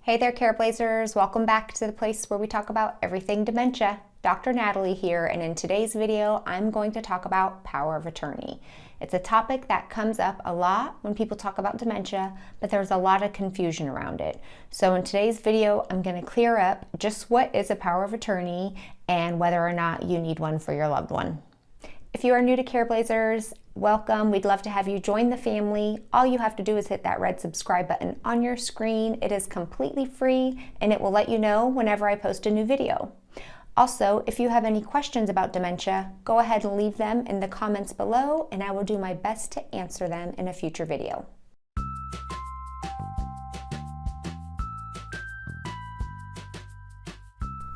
Hey there, Careblazers. Welcome back to the place where we talk about everything dementia. Dr. Natalie here, and in today's video, I'm going to talk about power of attorney. It's a topic that comes up a lot when people talk about dementia, but there's a lot of confusion around it. So in today's video, I'm going to clear up just what is a power of attorney and whether or not you need one for your loved one. If you are new to Careblazers, welcome. We'd love to have you join the family. All you have to do is hit that red subscribe button on your screen. It is completely free and it will let you know whenever I post a new video. Also, if you have any questions about dementia, go ahead and leave them in the comments below and I will do my best to answer them in a future video.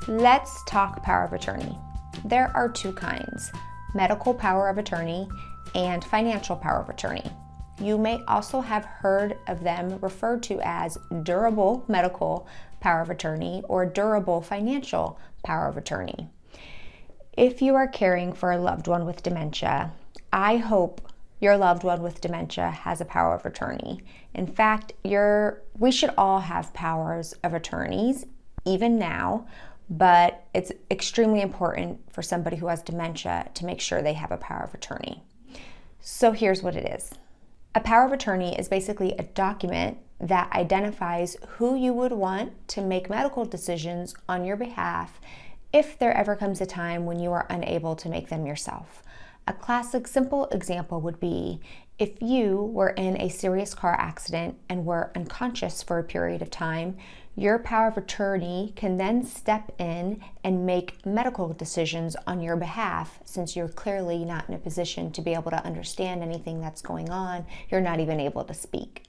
Let's talk power of attorney. There are two kinds: medical power of attorney and financial power of attorney. You may also have heard of them referred to as durable medical power of attorney or durable financial power of attorney. If you are caring for a loved one with dementia, I hope your loved one with dementia has a power of attorney. In fact, we should all have powers of attorneys, even now, but it's extremely important for somebody who has dementia to make sure they have a power of attorney. So here's what it is. A power of attorney is basically a document that identifies who you would want to make medical decisions on your behalf if there ever comes a time when you are unable to make them yourself. A classic simple example would be if you were in a serious car accident and were unconscious for a period of time, your power of attorney can then step in and make medical decisions on your behalf. Since you're clearly not in a position to be able to understand anything that's going on, you're not even able to speak.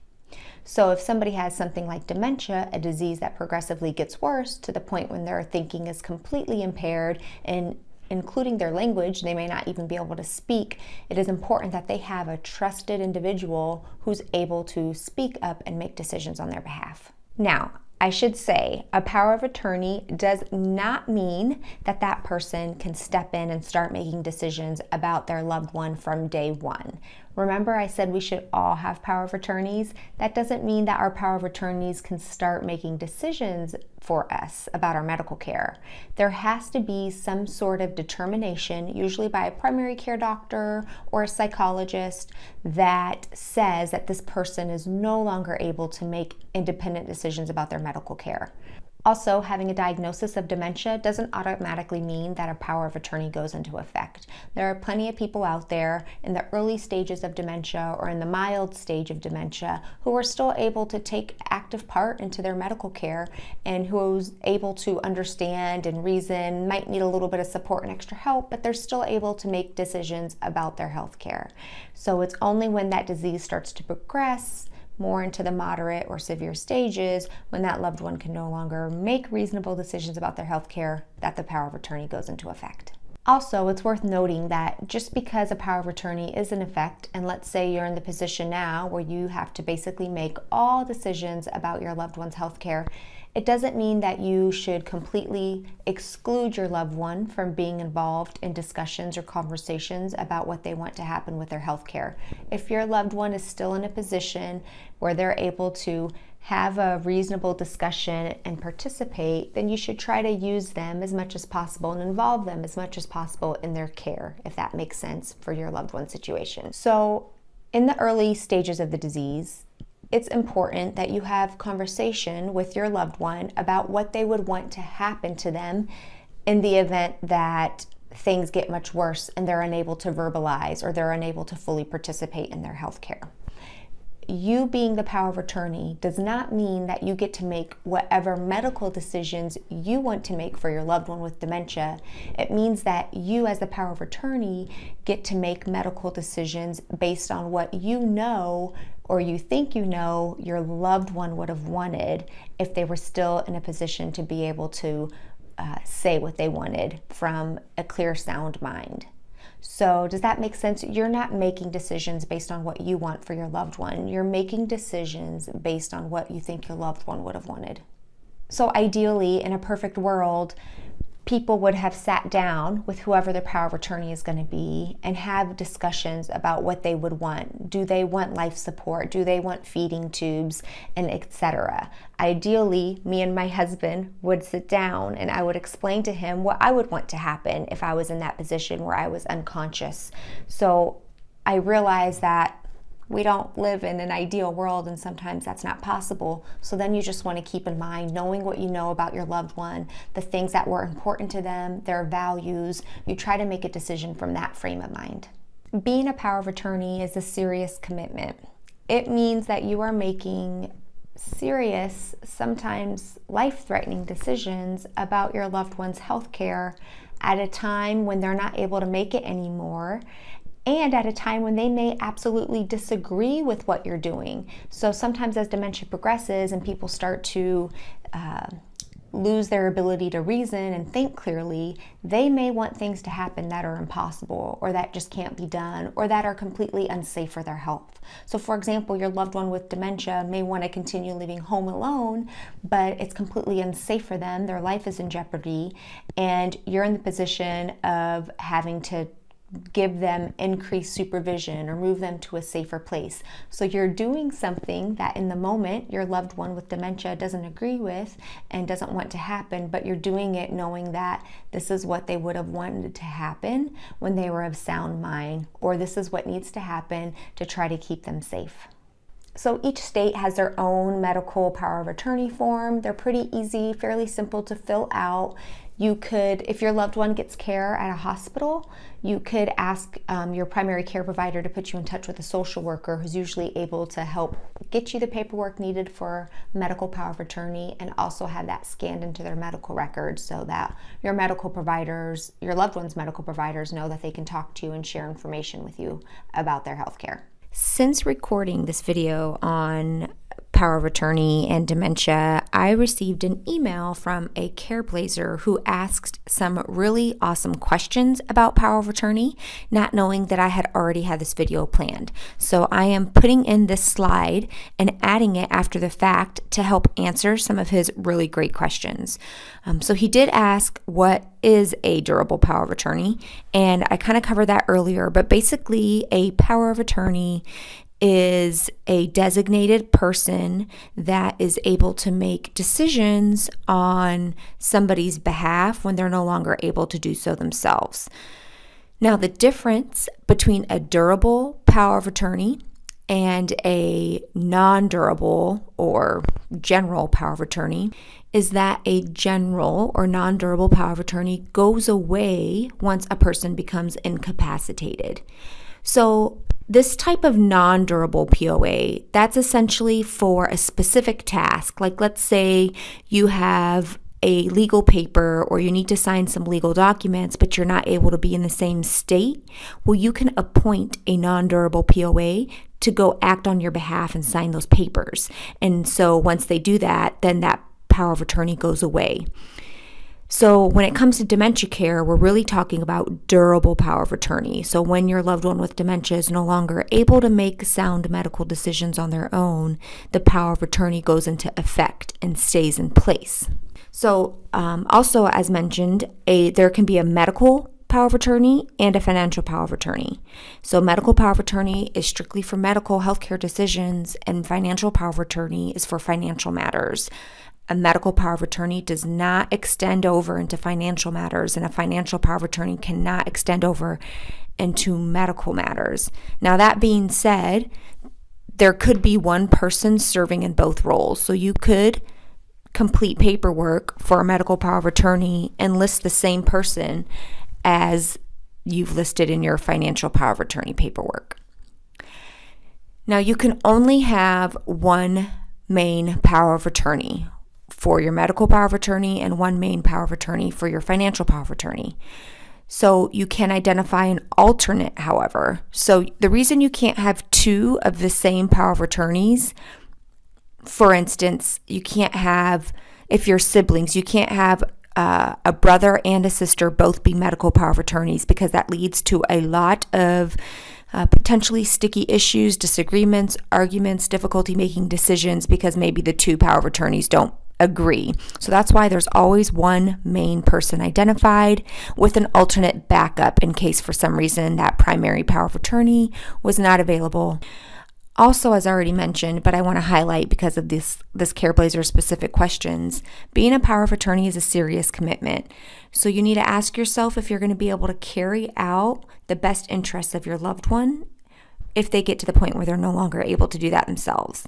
So if somebody has something like dementia, a disease that progressively gets worse to the point when their thinking is completely impaired and including their language, they may not even be able to speak, it is important that they have a trusted individual who's able to speak up and make decisions on their behalf. Now, I should say a power of attorney does not mean that that person can step in and start making decisions about their loved one from day one. Remember I said we should all have power of attorneys? That doesn't mean that our power of attorneys can start making decisions for us about our medical care. There has to be some sort of determination, usually by a primary care doctor or a psychologist, that says that this person is no longer able to make independent decisions about their medical care. Also, having a diagnosis of dementia doesn't automatically mean that a power of attorney goes into effect. There are plenty of people out there in the early stages of dementia or in the mild stage of dementia who are still able to take active part into their medical care and who's able to understand and reason, might need a little bit of support and extra help, but they're still able to make decisions about their health care. So it's only when that disease starts to progress more into the moderate or severe stages, when that loved one can no longer make reasonable decisions about their health care, that the power of attorney goes into effect. Also, it's worth noting that just because a power of attorney is in effect, and let's say you're in the position now where you have to basically make all decisions about your loved one's health care, it doesn't mean that you should completely exclude your loved one from being involved in discussions or conversations about what they want to happen with their health care. If your loved one is still in a position where they're able to have a reasonable discussion and participate, then you should try to use them as much as possible and involve them as much as possible in their care, if that makes sense for your loved one's situation. So in the early stages of the disease, it's important that you have conversation with your loved one about what they would want to happen to them in the event that things get much worse and they're unable to verbalize or they're unable to fully participate in their health care. You being the power of attorney does not mean that you get to make whatever medical decisions you want to make for your loved one with dementia. It means that you, as the power of attorney, get to make medical decisions based on what you know or you think you know your loved one would have wanted if they were still in a position to be able to say what they wanted from a clear, sound mind. So does that make sense? You're not making decisions based on what you want for your loved one. You're making decisions based on what you think your loved one would have wanted. So ideally, in a perfect world, people would have sat down with whoever their power of attorney is going to be and have discussions about what they would want. Do they want life support? Do they want feeding tubes, and etc. Ideally, me and my husband would sit down and I would explain to him what I would want to happen if I was in that position where I was unconscious. So I realized that we don't live in an ideal world, and sometimes that's not possible. So then you just want to keep in mind, knowing what you know about your loved one, the things that were important to them, their values. You try to make a decision from that frame of mind. Being a power of attorney is a serious commitment. It means that you are making serious, sometimes life-threatening decisions about your loved one's health care at a time when they're not able to make it anymore, and at a time when they may absolutely disagree with what you're doing. So sometimes as dementia progresses and people start to lose their ability to reason and think clearly, they may want things to happen that are impossible, or that just can't be done, or that are completely unsafe for their health. So for example, your loved one with dementia may want to continue living home alone, but it's completely unsafe for them, their life is in jeopardy, and you're in the position of having to give them increased supervision or move them to a safer place. So you're doing something that in the moment your loved one with dementia doesn't agree with and doesn't want to happen, but you're doing it knowing that this is what they would have wanted to happen when they were of sound mind, or this is what needs to happen to try to keep them safe. So each state has their own medical power of attorney form. They're pretty easy, fairly simple to fill out. You could, if your loved one gets care at a hospital, you could ask your primary care provider to put you in touch with a social worker who's usually able to help get you the paperwork needed for medical power of attorney, and also have that scanned into their medical records so that your medical providers, your loved one's medical providers, know that they can talk to you and share information with you about their health care. Since recording this video on power of attorney and dementia, I received an email from a Careblazer who asked some really awesome questions about power of attorney, not knowing that I had already had this video planned. So I am putting in this slide and adding it after the fact to help answer some of his really great questions. So he did ask, what is a durable power of attorney? And I kind of covered that earlier, but basically a power of attorney is a designated person that is able to make decisions on somebody's behalf when they're no longer able to do so themselves. Now, the difference between a durable power of attorney and a non-durable or general power of attorney is that a general or non-durable power of attorney goes away once a person becomes incapacitated. So this type of non-durable POA, that's essentially for a specific task. Like, let's say you have a legal paper or you need to sign some legal documents, but you're not able to be in the same state. Well, you can appoint a non-durable POA to go act on your behalf and sign those papers. And so once they do that, then that power of attorney goes away. So when it comes to dementia care, we're really talking about durable power of attorney. So when your loved one with dementia is no longer able to make sound medical decisions on their own, the power of attorney goes into effect and stays in place. So also, as mentioned, there can be a medical power of attorney and a financial power of attorney. So medical power of attorney is strictly for medical healthcare decisions, and financial power of attorney is for financial matters. A medical power of attorney does not extend over into financial matters, and a financial power of attorney cannot extend over into medical matters. Now, that being said, there could be one person serving in both roles. So you could complete paperwork for a medical power of attorney and list the same person as you've listed in your financial power of attorney paperwork. Now, you can only have one main power of attorney for your medical power of attorney and one main power of attorney for your financial power of attorney. So you can identify an alternate, however. So the reason you can't have two of the same power of attorneys, for instance, you can't have, if you're siblings, you can't have a brother and a sister both be medical power of attorneys, because that leads to a lot of potentially sticky issues, disagreements, arguments, difficulty making decisions, because maybe the two power of attorneys don't agree. So that's why there's always one main person identified with an alternate backup in case for some reason that primary power of attorney was not available. Also, as I already mentioned, but I want to highlight because of this Careblazer specific questions, being a power of attorney is a serious commitment. So you need to ask yourself if you're going to be able to carry out the best interests of your loved one if they get to the point where they're no longer able to do that themselves.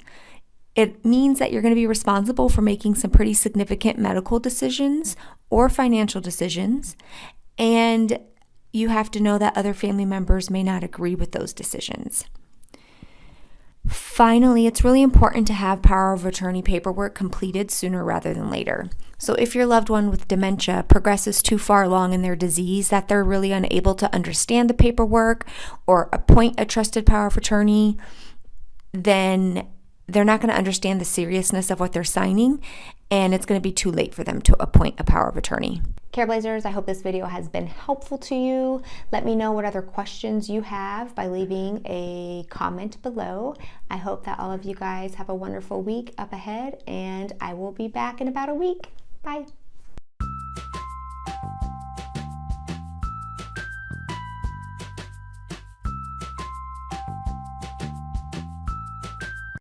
It means that you're going to be responsible for making some pretty significant medical decisions or financial decisions, and you have to know that other family members may not agree with those decisions. Finally, it's really important to have power of attorney paperwork completed sooner rather than later. So if your loved one with dementia progresses too far along in their disease that they're really unable to understand the paperwork or appoint a trusted power of attorney, then they're not going to understand the seriousness of what they're signing, and it's going to be too late for them to appoint a power of attorney. Careblazers, I hope this video has been helpful to you. Let me know what other questions you have by leaving a comment below. I hope that all of you guys have a wonderful week up ahead, and I will be back in about a week. Bye.